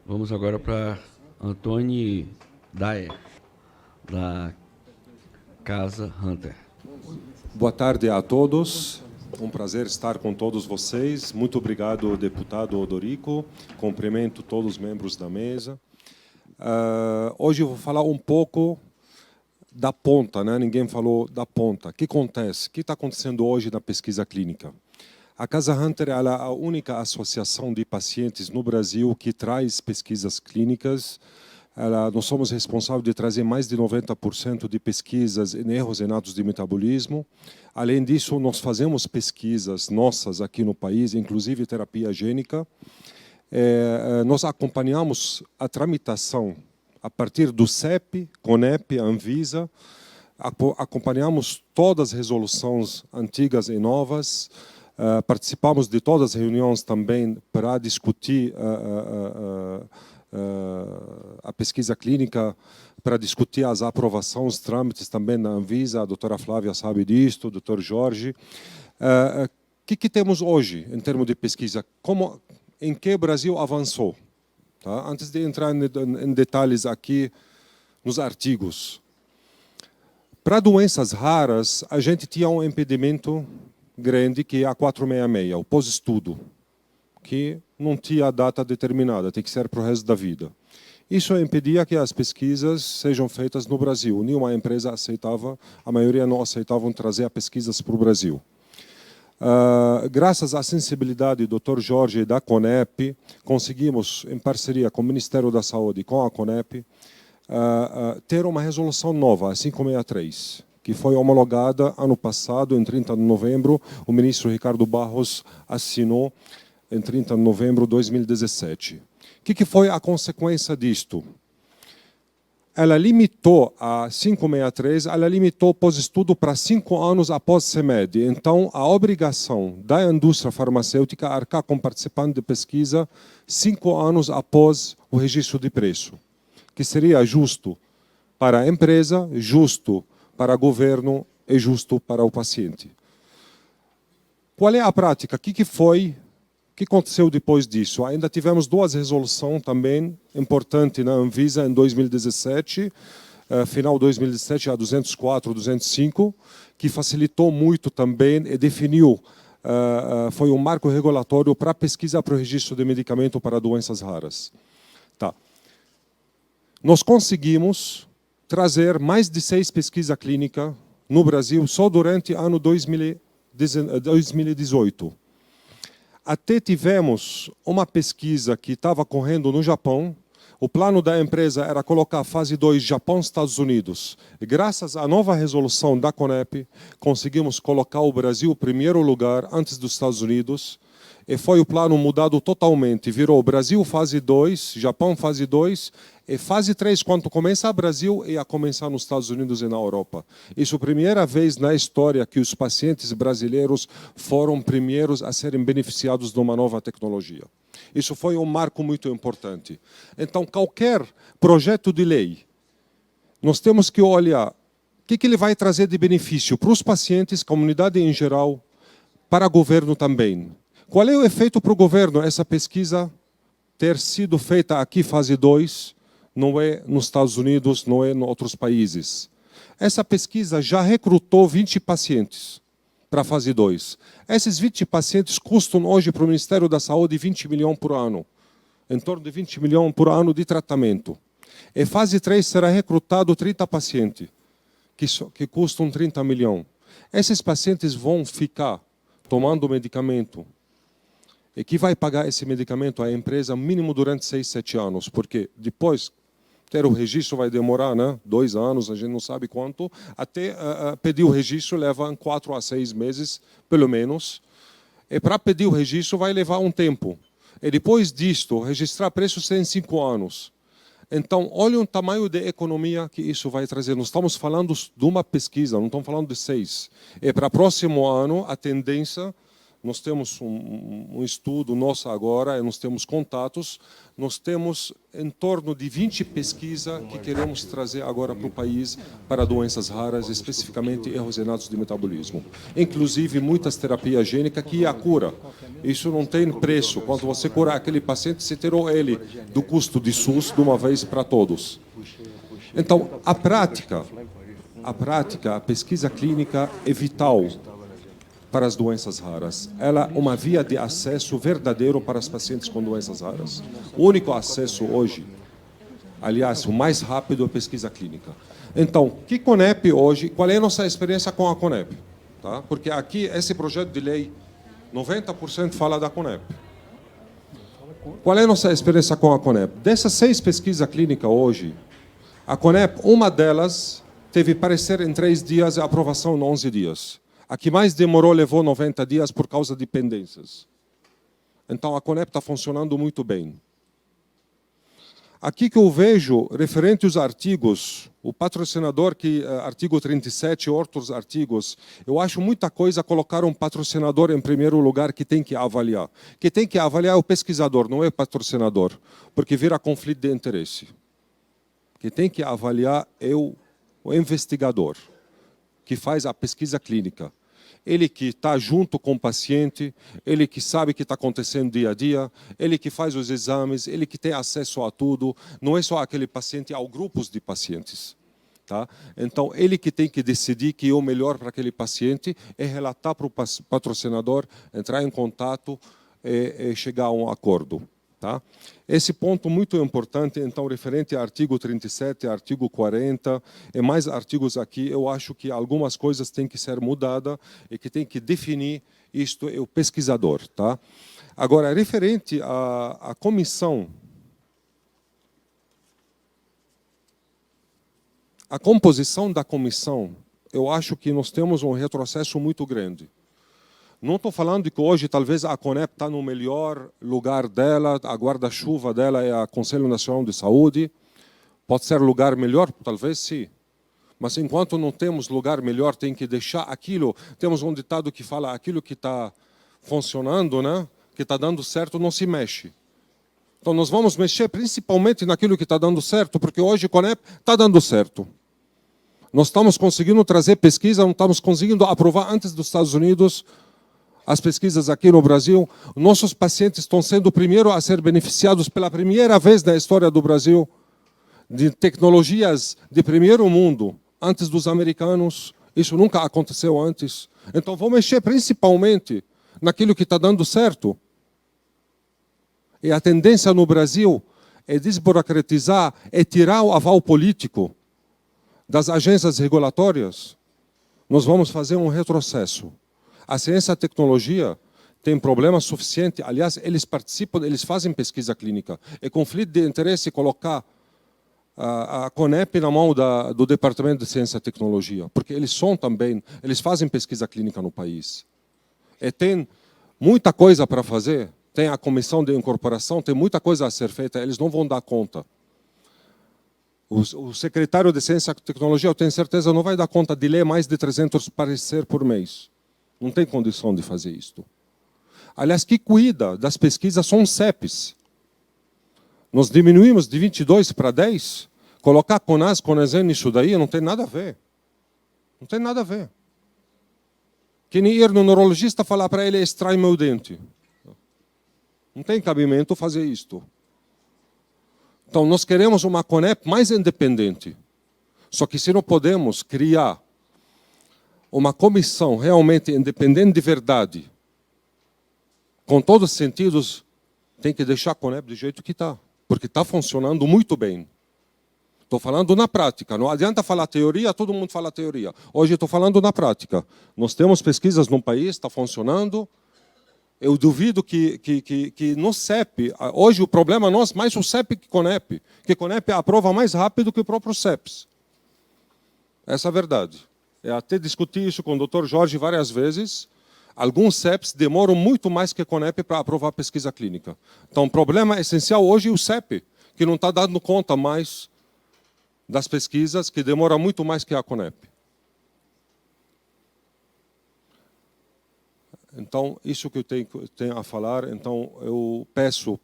Vamos agora para Antônio Daer, da Casa Hunter. Boa tarde a todos. Um prazer estar com todos vocês. Muito obrigado, deputado Odorico. Cumprimento todos os membros da mesa. Hoje eu vou falar um pouco da ponta, né? Ninguém falou da ponta. O que acontece? O que está acontecendo hoje na pesquisa clínica? A Casa Hunter é a única associação de pacientes no Brasil que traz pesquisas clínicas. Nós somos responsáveis de trazer mais de 90% de pesquisas em erros em atos de metabolismo. Além disso, nós fazemos pesquisas nossas aqui no país, inclusive terapia gênica. Nós acompanhamos a tramitação a partir do CEP, CONEP, Anvisa. Acompanhamos todas as resoluções antigas e novas. Participamos de todas as reuniões também para discutir a pesquisa clínica, para discutir as aprovações, os trâmites também na Anvisa. A doutora Flávia sabe disto, o doutor Jorge. O que temos hoje em termos de pesquisa? Em que o Brasil avançou? Tá? Antes de entrar em detalhes aqui nos artigos. Para doenças raras, a gente tinha um impedimento grande, que é a 466, o pós-estudo, que não tinha data determinada, tem que ser para o resto da vida. Isso impedia que as pesquisas sejam feitas no Brasil. Nenhuma empresa aceitava, a maioria não aceitavam trazer pesquisas para o Brasil. Graças à sensibilidade do Dr. Jorge e da CONEP, conseguimos, em parceria com o Ministério da Saúde e com a CONEP, ter uma resolução nova, a 563, que foi homologada ano passado, em 30 de novembro. O ministro Ricardo Barros assinou em 30 de novembro de 2017. O que foi a consequência disto? Ela limitou a 563, ela limitou o pós-estudo para 5 anos após CMED. Então, a obrigação da indústria farmacêutica arcar com participante de pesquisa 5 anos após o registro de preço, que seria justo para a empresa, justo para o governo e justo para o paciente. Qual é a prática? O que aconteceu depois disso? Ainda tivemos 2 resoluções também importantes na Anvisa em 2017, final de 2017, a 204, 205, que facilitou muito também e definiu, foi um marco regulatório para a pesquisa para o registro de medicamento para doenças raras. Tá. Nós conseguimos trazer mais de 6 pesquisas clínicas no Brasil só durante o ano 2018. Até tivemos uma pesquisa que estava correndo no Japão. O plano da empresa era colocar fase 2 Japão, Estados Unidos. E graças à nova resolução da CONEP, conseguimos colocar o Brasil em primeiro lugar antes dos Estados Unidos. E foi o plano mudado totalmente. Virou Brasil fase 2, Japão fase 2, e fase 3, quando começa o Brasil, ia começar nos Estados Unidos e na Europa. Isso é a primeira vez na história que os pacientes brasileiros foram primeiros a serem beneficiados de uma nova tecnologia. Isso foi um marco muito importante. Então, qualquer projeto de lei, nós temos que olhar o que ele vai trazer de benefício para os pacientes, comunidade em geral, para o governo também. Qual é o efeito para o governo? Essa pesquisa ter sido feita aqui, fase 2, não é nos Estados Unidos, não é em outros países. Essa pesquisa já recrutou 20 pacientes para a fase 2. Esses 20 pacientes custam hoje para o Ministério da Saúde 20 milhões por ano. Em torno de 20 milhões por ano de tratamento. E fase 3 será recrutado 30 pacientes, que custam 30 milhões. Esses pacientes vão ficar tomando medicamento. E que vai pagar esse medicamento à empresa mínimo durante 6, 7 anos, porque depois ter o registro vai demorar, né? 2 anos, a gente não sabe quanto, até pedir o registro leva 4 a 6 meses, pelo menos. E para pedir o registro vai levar um tempo. E depois disto, registrar preços tem 5 anos. Então, olha o tamanho de economia que isso vai trazer. Nós estamos falando de uma pesquisa, não estamos falando de 6. E para o próximo ano, a tendência nós temos um estudo nosso agora, nós temos contatos, nós temos em torno de 20 pesquisas que queremos trazer agora para o país para doenças raras, especificamente erros inatos de metabolismo. Inclusive, muitas terapias gênicas que é a cura. Isso não tem preço. Quando você curar aquele paciente, você tirou ele do custo de SUS de uma vez para todos. Então, a pesquisa clínica é vital para as doenças raras. Ela é uma via de acesso verdadeiro para os pacientes com doenças raras. O único acesso hoje, aliás, o mais rápido é a pesquisa clínica. Então, que CONEP hoje, qual é a nossa experiência com a CONEP? Tá? Porque aqui, esse projeto de lei, 90% fala da CONEP. Qual é a nossa experiência com a CONEP? Dessas 6 pesquisas clínicas hoje, a CONEP, uma delas, teve parecer em 3 dias e aprovação em 11 dias. A que mais demorou levou 90 dias por causa de pendências. Então, a CONEP está funcionando muito bem. Aqui que eu vejo, referente aos artigos, o patrocinador, artigo 37 e outros artigos, eu acho muita coisa colocar um patrocinador em primeiro lugar que tem que avaliar. Que tem que avaliar é o pesquisador, não é o patrocinador, porque vira conflito de interesse. Que tem que avaliar é o investigador, que faz a pesquisa clínica. Ele que está junto com o paciente, ele que sabe o que está acontecendo dia a dia, ele que faz os exames, ele que tem acesso a tudo. Não é só aquele paciente, há grupos de pacientes. Tá? Então, ele que tem que decidir que é o melhor para aquele paciente é relatar para o patrocinador, entrar em contato e chegar a um acordo. Tá? Esse ponto muito importante, então, referente ao artigo 37, artigo 40, e mais artigos aqui, eu acho que algumas coisas têm que ser mudadas e que tem que definir isto é o pesquisador. Tá? Agora, referente à comissão, a composição da comissão, eu acho que nós temos um retrocesso muito grande. Não estou falando que hoje talvez a CONEP está no melhor lugar dela, a guarda-chuva dela é o Conselho Nacional de Saúde. Pode ser lugar melhor? Talvez sim. Mas enquanto não temos lugar melhor, tem que deixar aquilo. Temos um ditado que fala aquilo que está funcionando, né? Que está dando certo, não se mexe. Então nós vamos mexer principalmente naquilo que está dando certo, porque hoje a CONEP está dando certo. Nós estamos conseguindo trazer pesquisa, não estamos conseguindo aprovar antes dos Estados Unidos as pesquisas aqui no Brasil. Nossos pacientes estão sendo o primeiro a ser beneficiados pela primeira vez na história do Brasil de tecnologias de primeiro mundo, antes dos americanos. Isso nunca aconteceu antes. Então, vou mexer principalmente naquilo que está dando certo. E a tendência no Brasil é desburocratizar, é tirar o aval político das agências regulatórias. Nós vamos fazer um retrocesso. A ciência e a tecnologia tem problema suficiente. Aliás, eles participam, eles fazem pesquisa clínica. É conflito de interesse colocar a CONEP na mão do Departamento de Ciência e Tecnologia, porque eles fazem pesquisa clínica no país. E tem muita coisa para fazer. Tem a comissão de incorporação, tem muita coisa a ser feita. Eles não vão dar conta. O secretário de Ciência e Tecnologia, eu tenho certeza, não vai dar conta de ler mais de 300 parecer por mês. Não tem condição de fazer isto. Aliás, quem cuida das pesquisas são os CEPs. Nós diminuímos de 22 para 10. Colocar CONAS, CONASEM nisso daí não tem nada a ver. Não tem nada a ver. Que nem ir no neurologista falar para ele extrai meu dente. Não tem cabimento fazer isto. Então, nós queremos uma CONEP mais independente. Só que se não podemos criar uma comissão realmente independente de verdade, com todos os sentidos, tem que deixar a CONEP do jeito que está, porque está funcionando muito bem. Estou falando na prática, não adianta falar teoria, todo mundo fala teoria. Hoje estou falando na prática. Nós temos pesquisas no país, está funcionando. Eu duvido que no CEP, hoje o problema nosso mais o CEP que CONEP, que CONEP aprova mais rápido que o próprio CEPS. Essa é a verdade. Eu até discuti isso com o Dr. Jorge várias vezes. Alguns CEPs demoram muito mais que a CONEP para aprovar pesquisa clínica. Então, o problema essencial hoje é o CEP, que não está dando conta mais das pesquisas, que demora muito mais que a CONEP. Então, isso que eu tenho a falar. Então, eu peço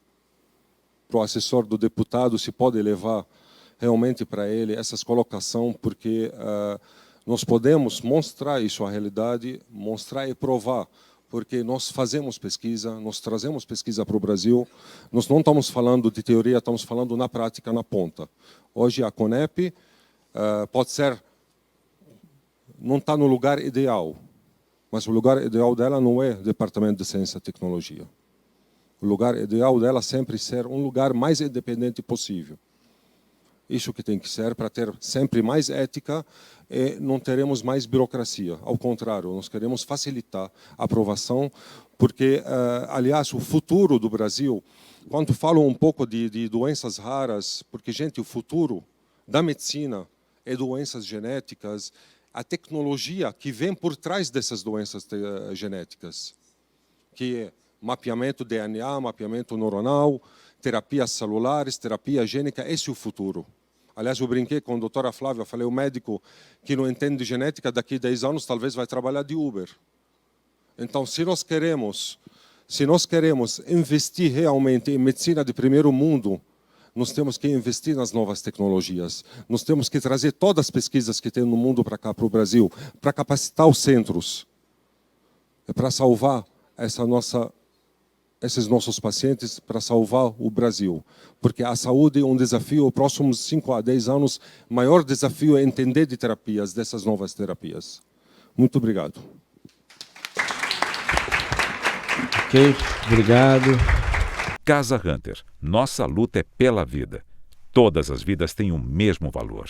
para o assessor do deputado se pode levar realmente para ele essas colocações, porque nós podemos mostrar isso à realidade, mostrar e provar, porque nós fazemos pesquisa, nós trazemos pesquisa para o Brasil, nós não estamos falando de teoria, estamos falando na prática, na ponta. Hoje a Conep pode ser, não está no lugar ideal, mas o lugar ideal dela não é o Departamento de Ciência e Tecnologia. O lugar ideal dela sempre ser um lugar mais independente possível. Isso que tem que ser para ter sempre mais ética e não teremos mais burocracia. Ao contrário, nós queremos facilitar a aprovação, porque, aliás, o futuro do Brasil, quando falo um pouco de doenças raras, porque, gente, o futuro da medicina é doenças genéticas, a tecnologia que vem por trás dessas doenças genéticas, que é mapeamento DNA, mapeamento neuronal, terapias celulares, terapia gênica, esse é o futuro. Aliás, eu brinquei com a doutora Flávia, eu falei, o médico que não entende de genética, daqui a 10 anos talvez vai trabalhar de Uber. Então, se nós queremos investir realmente em medicina de primeiro mundo, nós temos que investir nas novas tecnologias. Nós temos que trazer todas as pesquisas que tem no mundo para cá, para o Brasil, para capacitar os centros, para salvar esses nossos pacientes, para salvar o Brasil. Porque a saúde é um desafio, os próximos 5 a 10 anos, o maior desafio é entender de terapias, dessas novas terapias. Muito obrigado. Ok, obrigado. Casa Hunter. Nossa luta é pela vida. Todas as vidas têm o mesmo valor.